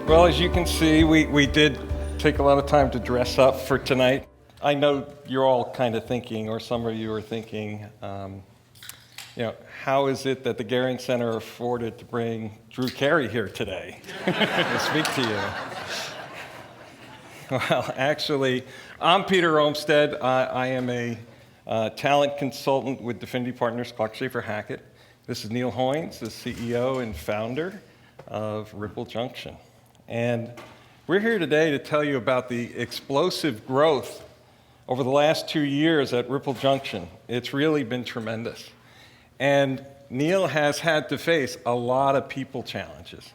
Well, as you can see, we did take a lot of time to dress up for tonight. I know you're all kind of thinking, or some of you are thinking, how is it that the Goering Center afforded to bring Drew Carey here today to speak to you? Well, actually, I'm Peter Olmsted. I am a talent consultant with Definity Partners, Clark Schaefer Hackett. This is Neil Hoynes, the CEO and founder of Ripple Junction. And we're here today to tell you about the explosive growth over the last 2 years at Ripple Junction. It's really been tremendous. And Neil has had to face a lot of people challenges.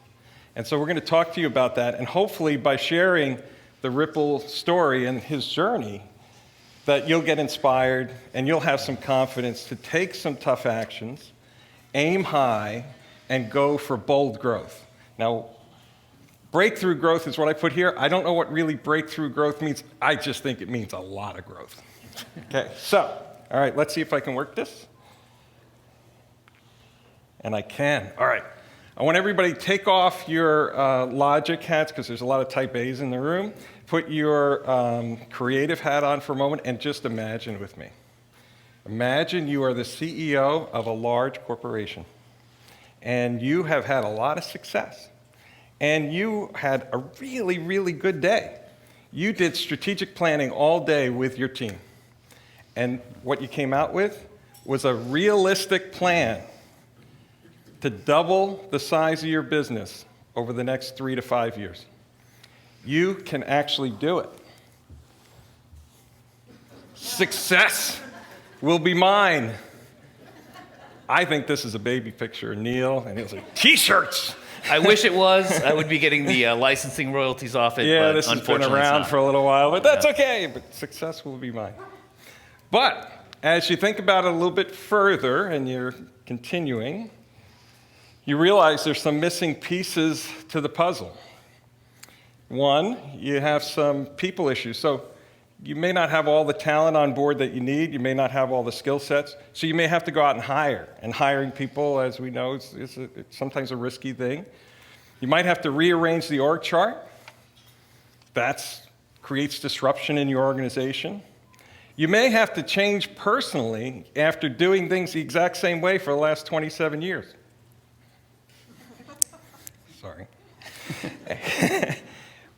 And so we're going to talk to you about that, and hopefully by sharing the Ripple story and his journey, that you'll get inspired and you'll have some confidence to take some tough actions, aim high, and go for bold growth. Now, breakthrough growth is what I put here. I don't know what really breakthrough growth means. I just think it means a lot of growth. Okay, so, all right, let's see if I can work this. And I can. All right. I want everybody to take off your logic hats, because there's a lot of type A's in the room. Put your creative hat on for a moment and just imagine with me. Imagine you are the CEO of a large corporation, and you have had a lot of success. And you had a really, really good day. You did strategic planning all day with your team. And what you came out with was a realistic plan to double the size of your business over the next 3 to 5 years. You can actually do it. Success will be mine. I think this is a baby picture of Neil, and Neil's like, t-shirts. I wish it was. I would be getting the licensing royalties off it. Yeah, but this has been unfortunately around for a little while, but that's okay. But success will be mine. But as you think about it a little bit further, and you're continuing, you realize there's some missing pieces to the puzzle. One, you have some people issues. So you may not have all the talent on board that you need. You may not have all the skill sets. So you may have to go out and hire. And hiring people, as we know, is sometimes a risky thing. You might have to rearrange the org chart. That creates disruption in your organization. You may have to change personally after doing things the exact same way for the last 27 years. Sorry.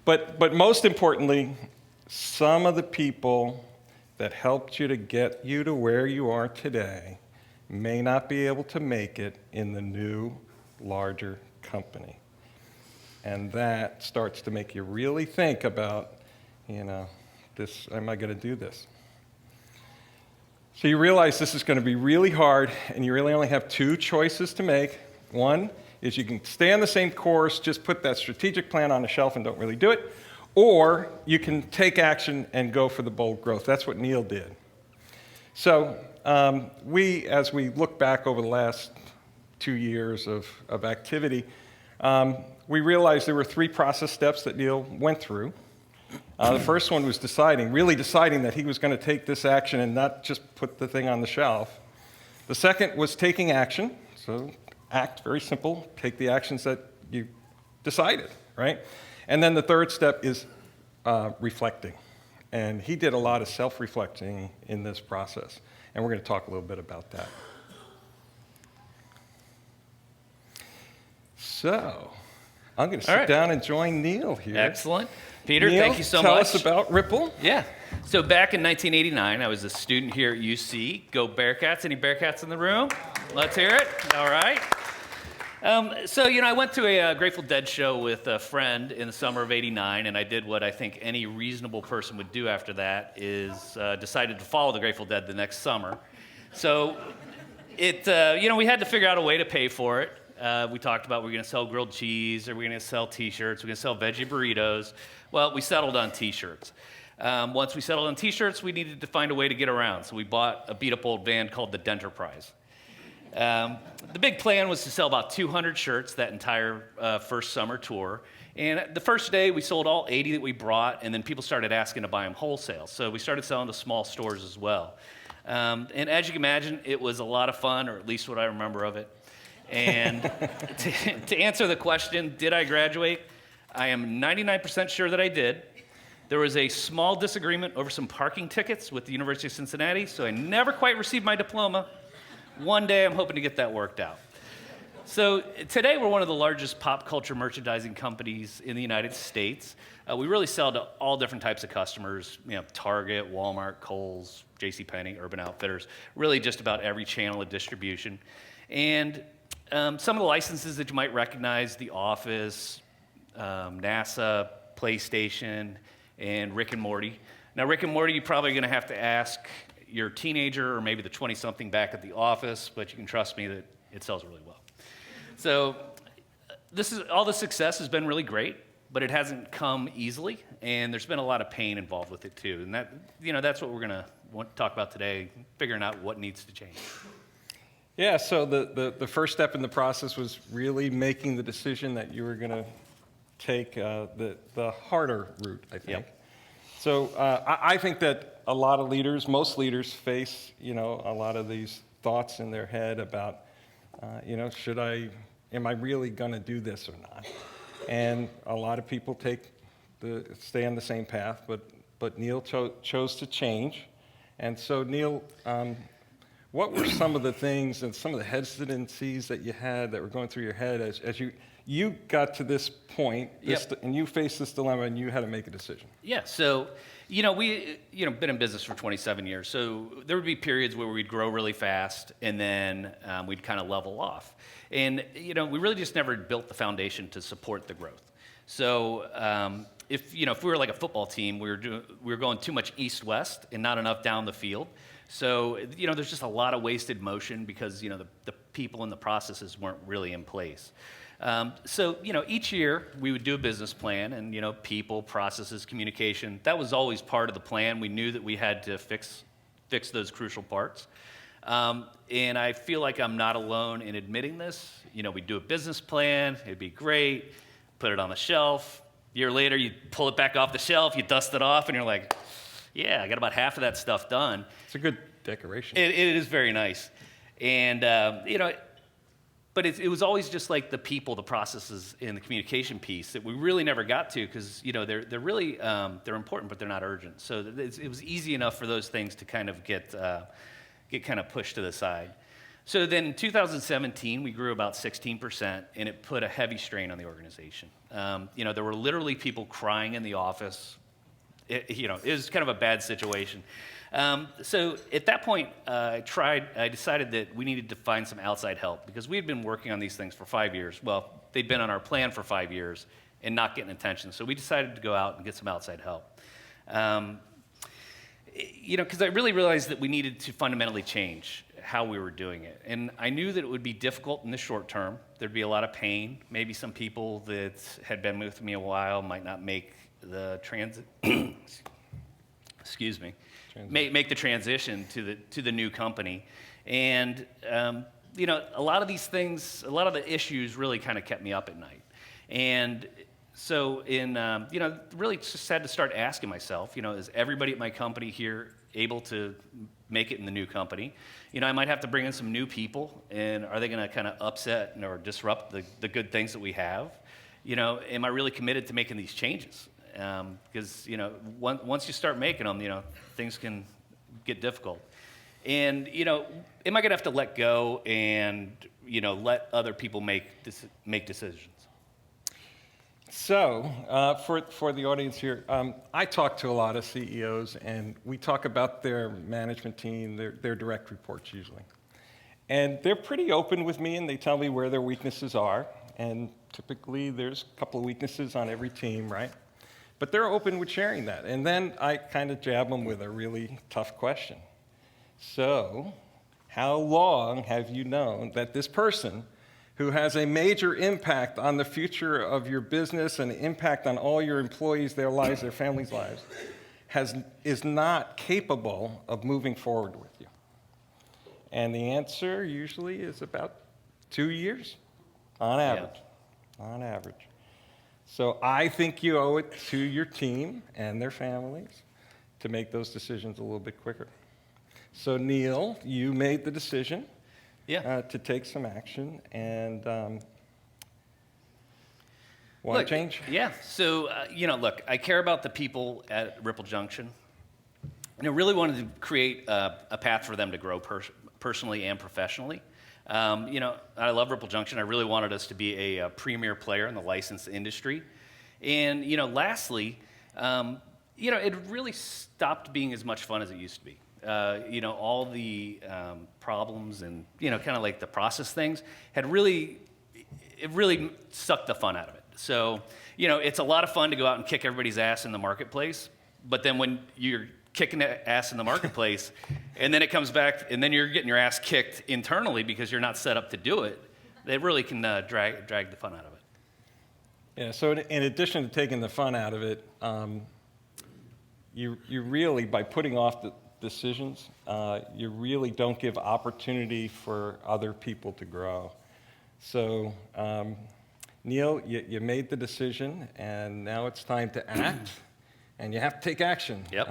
But most importantly, some of the people that helped you to get you to where you are today may not be able to make it in the new, larger company. And that starts to make you really think about, this, am I going to do this? So you realize this is going to be really hard, and you really only have 2 choices to make. One is you can stay on the same course, just put that strategic plan on the shelf and don't really do it, or you can take action and go for the bold growth. That's what Neil did. So as we look back over the last 2 years of activity, we realized there were 3 process steps that Neil went through. The first one was really deciding that he was going to take this action and not just put the thing on the shelf. The second was taking action. So act, very simple, take the actions that you decided, right? And then the third step is reflecting. And he did a lot of self-reflecting in this process. And we're going to talk a little bit about that. So I'm going to sit down and join Neil here. Excellent. Peter, Neil, thank you so much. Tell us about Ripple. Yeah. So back in 1989, I was a student here at UC. Go Bearcats. Any Bearcats in the room? Let's hear it. All right. I went to a Grateful Dead show with a friend in the summer of '89, and I did what I think any reasonable person would do after that, is decided to follow the Grateful Dead the next summer. So we had to figure out a way to pay for it. We talked about, we're going to sell grilled cheese, or we're going to sell T-shirts, we're going to sell veggie burritos. Well, we settled on T-shirts. Once we settled on T-shirts, we needed to find a way to get around, so we bought a beat-up old van called the Denterprise. The big plan was to sell about 200 shirts that entire first summer tour. And the first day, we sold all 80 that we brought, and then people started asking to buy them wholesale. So we started selling to small stores as well. And as you can imagine, it was a lot of fun, or at least what I remember of it. And to answer the question, did I graduate? I am 99% sure that I did. There was a small disagreement over some parking tickets with the University of Cincinnati, so I never quite received my diploma. One day I'm hoping to get that worked out. So today we're one of the largest pop culture merchandising companies in the United States. We really sell to all different types of customers, Target, Walmart, Kohl's, JCPenney, Urban Outfitters, really just about every channel of distribution. And some of the licenses that you might recognize, The Office, NASA, PlayStation, and Rick and Morty. Now, Rick and Morty, you're probably going to have to ask your teenager or maybe the 20-something back at the office, but you can trust me that it sells really well. So all the success has been really great, but it hasn't come easily, and there's been a lot of pain involved with it too. And that's what we're going to want to talk about today, figuring out what needs to change. Yeah, so the first step in the process was really making the decision that you were going to take the harder route, I think. Yep. So I think that a lot of leaders, most leaders face, a lot of these thoughts in their head about, am I really going to do this or not? And a lot of people stay on the same path, but Neil chose to change. And so Neil, what were some of the things and some of the hesitancies that you had that were going through your head as you got to this point, and you faced this dilemma, and you had to make a decision? Yeah, so, we, been in business for 27 years, so there would be periods where we'd grow really fast, and then we'd kind of level off. And, we really just never built the foundation to support the growth. So, if we were like a football team, we were going too much east-west and not enough down the field. So, there's just a lot of wasted motion because, the people and the processes weren't really in place. So, each year we would do a business plan and, people, processes, communication, that was always part of the plan. We knew that we had to fix those crucial parts. And I feel like I'm not alone in admitting this. We'd do a business plan, it'd be great, put it on the shelf. A year later, you pull it back off the shelf, you dust it off, and you're like, yeah, I got about half of that stuff done. It's a good decoration. It is very nice. And, but it was always just like the people, the processes, and the communication piece that we really never got to because, they're really, they're important, but they're not urgent. So it was easy enough for those things to kind of get kind of pushed to the side. So then in 2017, we grew about 16%, and it put a heavy strain on the organization. There were literally people crying in the office. It was kind of a bad situation. So at that point, I decided that we needed to find some outside help because we had been working on these things for 5 years. Well, they'd been on our plan for 5 years and not getting attention. So we decided to go out and get some outside help. Because I really realized that we needed to fundamentally change how we were doing it. And I knew that it would be difficult in the short term. There'd be a lot of pain. Maybe some people that had been with me a while might not make the make the transition to the new company. And a lot of these things, a lot of the issues really kind of kept me up at night. And so really just had to start asking myself, is everybody at my company here able to make it in the new company? I might have to bring in some new people, and are they going to kind of upset or disrupt the good things that we have? Am I really committed to making these changes? Because, once you start making them, things can get difficult. And, am I going to have to let go and, let other people make decisions? So, for the audience here, I talk to a lot of CEOs, and we talk about their management team, their direct reports usually. And they're pretty open with me, and they tell me where their weaknesses are. And typically, there's a couple of weaknesses on every team, right? But they're open with sharing that. And then I kind of jab them with a really tough question. So, how long have you known that this person who has a major impact on the future of your business and impact on all your employees, their lives, their families' lives, is not capable of moving forward with you? And the answer usually is about 2 years, on average. Yeah. On average. So I think you owe it to your team and their families to make those decisions a little bit quicker. So Neil, you made the decision to take some action. And Want Look, to change? Yeah. So, look, I care about the people at Ripple Junction. And I really wanted to create a path for them to grow personally and professionally. I love Ripple Junction. I really wanted us to be a premier player in the license industry. And, lastly, it really stopped being as much fun as it used to be. All the problems and, kind of like the process things had really sucked the fun out of it. So, it's a lot of fun to go out and kick everybody's ass in the marketplace. But then when you're kicking ass in the marketplace, and then it comes back, and then you're getting your ass kicked internally because you're not set up to do it, it really can drag the fun out of it. Yeah, so in addition to taking the fun out of it, you really, by putting off the decisions, you really don't give opportunity for other people to grow. So, Neil, you made the decision, and now it's time to act, and you have to take action. Yep.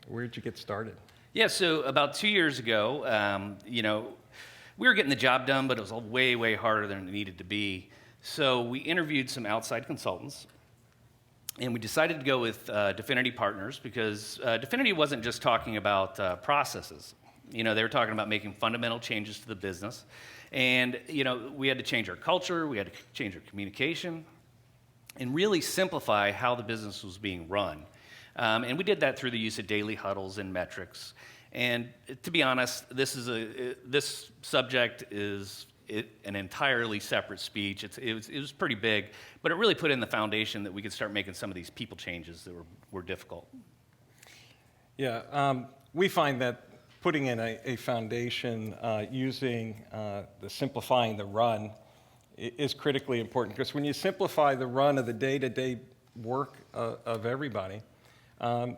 Where did you get started? Yeah, so about 2 years ago, we were getting the job done, but it was way, way harder than it needed to be. So we interviewed some outside consultants, and we decided to go with Definity Partners because Definity wasn't just talking about processes. They were talking about making fundamental changes to the business. And, we had to change our culture, we had to change our communication, and really simplify how the business was being run. And we did that through the use of daily huddles and metrics. And to be honest, this subject is an entirely separate speech. It was pretty big, but it really put in the foundation that we could start making some of these people changes that were difficult. Yeah, we find that putting in a foundation using the simplifying the run is critically important, because when you simplify the run of the day-to-day work of everybody,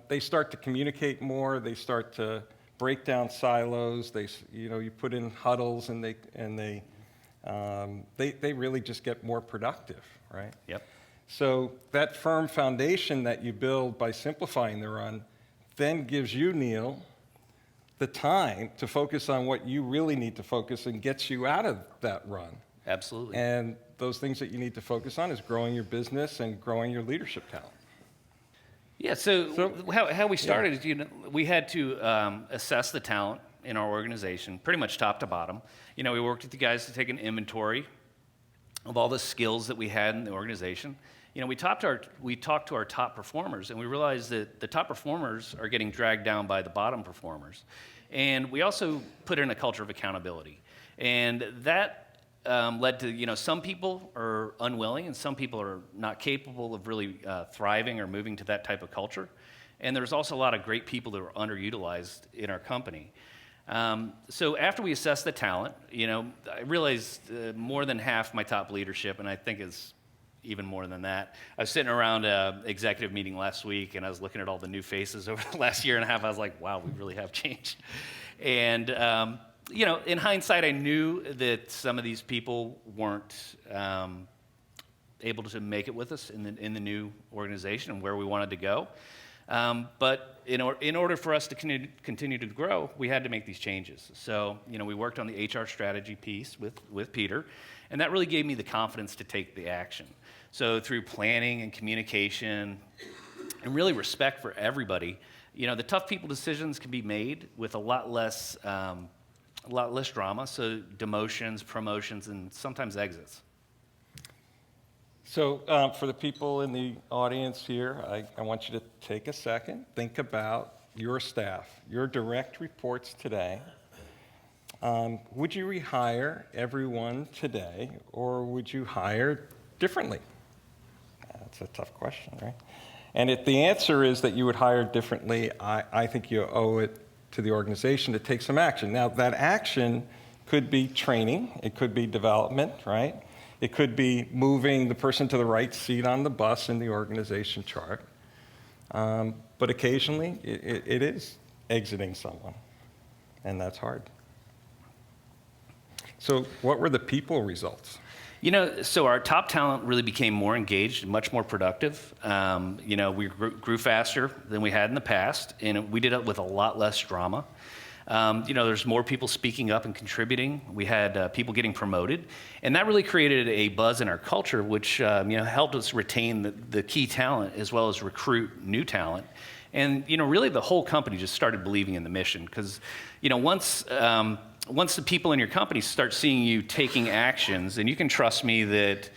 they start to communicate more. They start to break down silos. You put in huddles, and they really just get more productive, right? Yep. So that firm foundation that you build by simplifying the run then gives you, Neil, the time to focus on what you really need to focus and gets you out of that run. Absolutely. And those things that you need to focus on is growing your business and growing your leadership talent. Yeah, so how we started is, we had to assess the talent in our organization, pretty much top to bottom. We worked with the guys to take an inventory of all the skills that we had in the organization. We talked to our top performers, and we realized that the top performers are getting dragged down by the bottom performers. And we also put in a culture of accountability. And that led to, some people are unwilling and some people are not capable of really thriving or moving to that type of culture. And there's also a lot of great people that are underutilized in our company. So after we assessed the talent, I realized more than half my top leadership, and I think it's even more than that. I was sitting around an executive meeting last week, and I was looking at all the new faces over the last year and a half. I was like, wow, we really have changed. And, in hindsight, I knew that some of these people weren't able to make it with us in the new organization and where we wanted to go. But in order for us to continue to grow, we had to make these changes. So, we worked on the HR strategy piece with Peter, and that really gave me the confidence to take the action. So through planning and communication and really respect for everybody, the tough people decisions can be made with a lot less drama, so demotions, promotions, and sometimes exits. So for the people in the audience here, I want you to take a second, think about your staff, your direct reports today. Would you rehire everyone today, or would you hire differently? That's a tough question, right? And if the answer is that you would hire differently, I think you owe it to the organization to take some action. Now, that action could be training, it could be development, right? It could be moving the person to the right seat on the bus in the organization chart. But occasionally, it is exiting someone, and that's hard. So what were the people results? So our top talent really became more engaged and much more productive. We grew faster than we had in the past, and we did it with a lot less drama. There's more people speaking up and contributing. We had people getting promoted, and that really created a buzz in our culture, which helped us retain the key talent as well as recruit new talent. And really the whole company just started believing in the mission, because once the people in your company start seeing you taking actions, and you can trust me that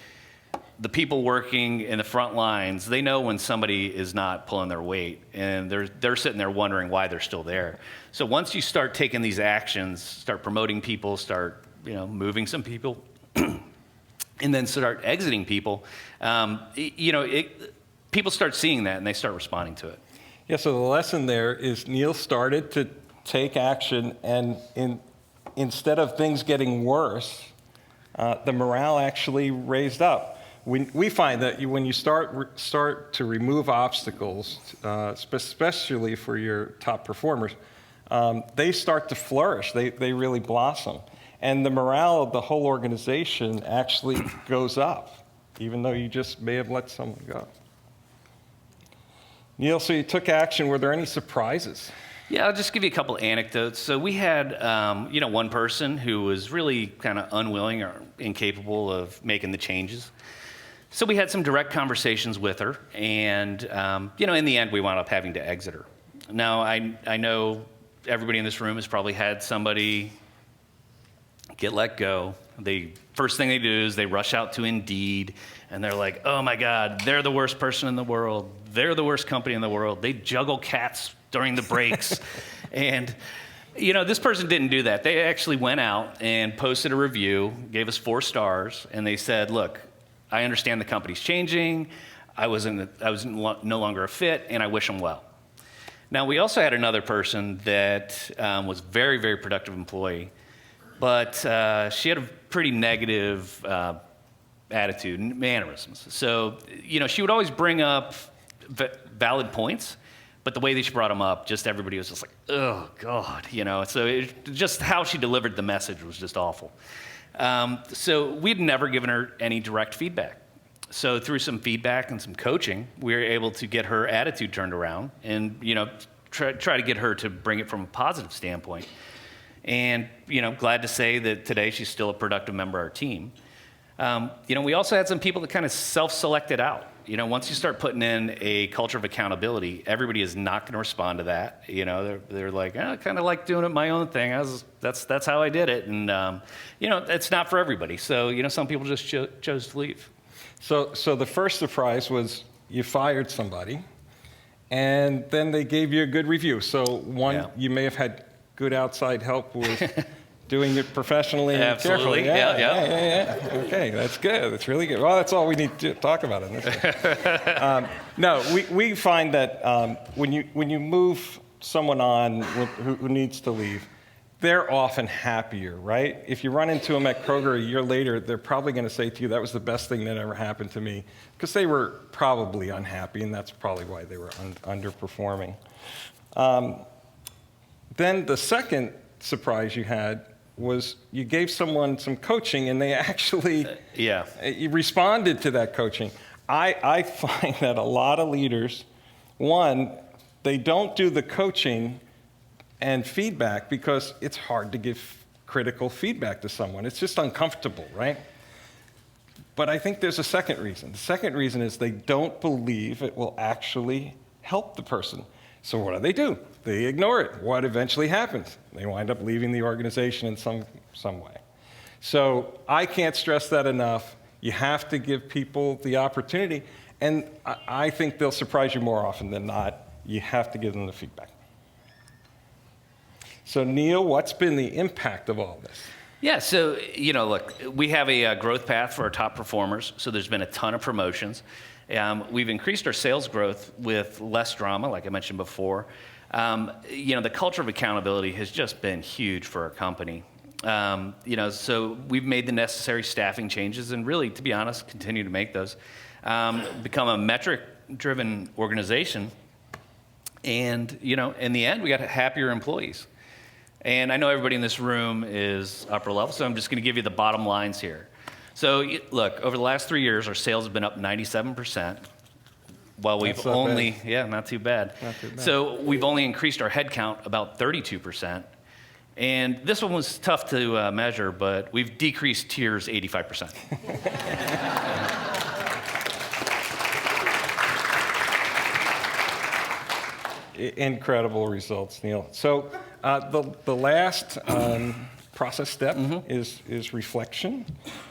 the people working in the front lines, they know when somebody is not pulling their weight, and they're sitting there wondering why they're still there. So once you start taking these actions, start promoting people, start moving some people, and then start exiting people, people start seeing that and they start responding to it. Yeah, so the lesson there is Neil started to take action, and instead of things getting worse, the morale actually raised up. We find that when you start to remove obstacles, especially for your top performers, they start to flourish. They really blossom. And the morale of the whole organization actually goes up, even though you just may have let someone go. Neil, so you took action. Were there any surprises? Yeah, I'll just give you a couple anecdotes. So we had, one person who was really kind of unwilling or incapable of making the changes. So we had some direct conversations with her, and in the end, we wound up having to exit her. Now, I know everybody in this room has probably had somebody get let go. First thing they do is they rush out to Indeed, and they're like, oh my God, they're the worst person in the world. They're the worst company in the world. They juggle cats during the breaks. And this person didn't do that. They actually went out and posted a review, gave us 4 stars, and they said, look, I understand the company's changing. I was no longer a fit, and I wish them well. Now, we also had another person that was a very, very productive employee, but she had a pretty negative attitude and mannerisms. So, she would always bring up valid points, but the way that she brought them up, just everybody was just like, oh, God, So just how she delivered the message was just awful. So we'd never given her any direct feedback. So through some feedback and some coaching, we were able to get her attitude turned around and, try to get her to bring it from a positive standpoint. And, glad to say that today she's still a productive member of our team. We also had some people that kind of self-selected out. Once you start putting in a culture of accountability, everybody is not going to respond to that. They're like, I kind of like doing it my own thing. That's how I did it. And, it's not for everybody. So, some people just chose to leave. So the first surprise was you fired somebody, and then they gave you a good review. So you may have had good outside help with doing it professionally and Absolutely. carefully. Yeah. Okay, that's good. That's really good. Well, that's all we need to talk about in this. No, we find that when you move someone on who needs to leave, they're often happier, right? If you run into them at Kroger a year later, they're probably going to say to you, that was the best thing that ever happened to me, because they were probably unhappy, and that's probably why they were underperforming. Then the second surprise you had was you gave someone some coaching, and they actually you responded to that coaching. I find that a lot of leaders, one, they don't do the coaching and feedback because it's hard to give critical feedback to someone. It's just uncomfortable, right? But I think there's a second reason. The second reason is they don't believe it will actually help the person. So what do? They ignore it. What eventually happens? They wind up leaving the organization in some way. So I can't stress that enough. You have to give people the opportunity, and I think they'll surprise you more often than not. You have to give them the feedback. So Neil, what's been the impact of all this? Yeah, so, look, we have a growth path for our top performers, so there's been a ton of promotions. We've increased our sales growth with less drama, like I mentioned before. The culture of accountability has just been huge for our company. So we've made the necessary staffing changes and really, to be honest, continue to make those. Become a metric-driven organization. And, in the end, we got happier employees. And I know everybody in this room is upper level, so I'm just going to give you the bottom lines here. So, look, over the last 3 years, our sales have been up 97%. While we've not not too bad. Not too bad. So we've only increased our headcount about 32%. And this one was tough to measure, but we've decreased tears 85%. Incredible results, Neil. So the last process step is reflection.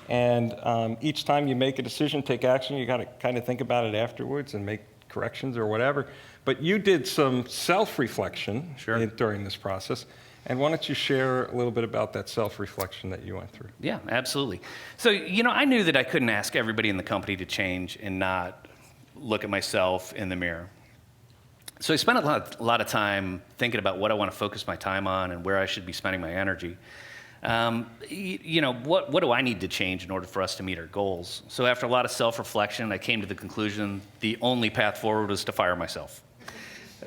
And each time you make a decision, take action, you got to kind of think about it afterwards and make corrections or whatever. But you did some self-reflection during this process. And why don't you share a little bit about that self-reflection that you went through? Yeah, absolutely. So, I knew that I couldn't ask everybody in the company to change and not look at myself in the mirror. So I spent a lot of time thinking about what I want to focus my time on and where I should be spending my energy. What do I need to change in order for us to meet our goals? So after a lot of self-reflection, I came to the conclusion the only path forward was to fire myself.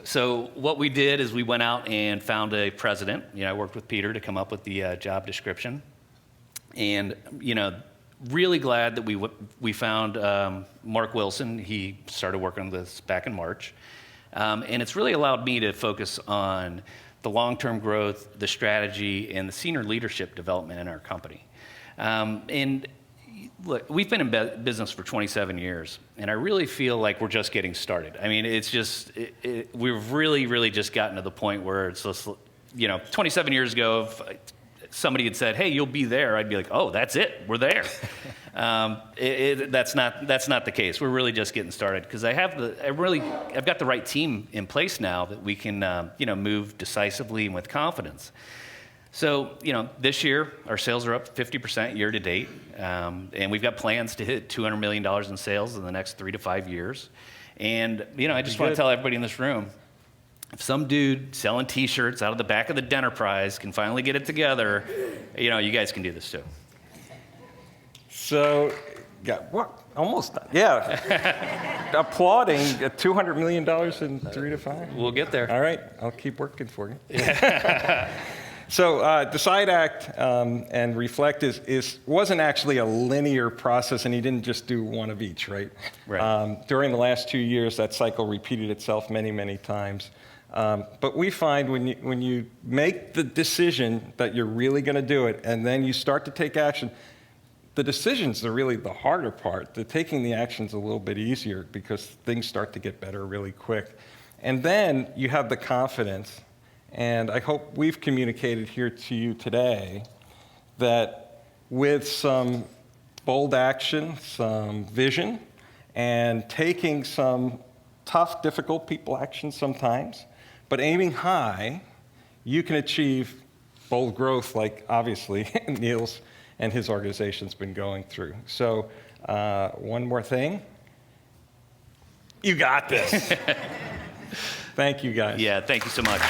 So what we did is we went out and found a president. I worked with Peter to come up with the job description. And, really glad that we found Mark Wilson. He started working on this back in March. And it's really allowed me to focus on the long-term growth, the strategy, and the senior leadership development in our company. And look, we've been in business for 27 years, and I really feel like we're just getting started. I mean, it's just, we've really, really just gotten to the point where it's just, 27 years ago, if somebody had said, hey, you'll be there, I'd be like, oh, that's it, we're there. That's not the case. We're really just getting started because I've got the right team in place now that we can, move decisively and with confidence. So, this year, our sales are up 50% year to date, and we've got plans to hit $200 million in sales in the next 3 to 5 years. And, I just want to tell everybody in this room, if some dude selling T-shirts out of the back of the Denterprise can finally get it together, you guys can do this too. So, almost done. Yeah. Applauding $200 million in 3 to 5. We'll get there. All right. I'll keep working for you. So decide, act, and reflect wasn't actually a linear process, and you didn't just do one of each, right? Right. During the last 2 years, that cycle repeated itself many, many times. But we find when you make the decision that you're really going to do it, and then you start to take action, the decisions are really the harder part. The taking the action's a little bit easier because things start to get better really quick. And then you have the confidence. And I hope we've communicated here to you today that with some bold action, some vision, and taking some tough, difficult people action sometimes, but aiming high, you can achieve bold growth like, obviously, Neil's and his organization's been going through. So one more thing. You got this. Thank you, guys. Yeah, thank you so much.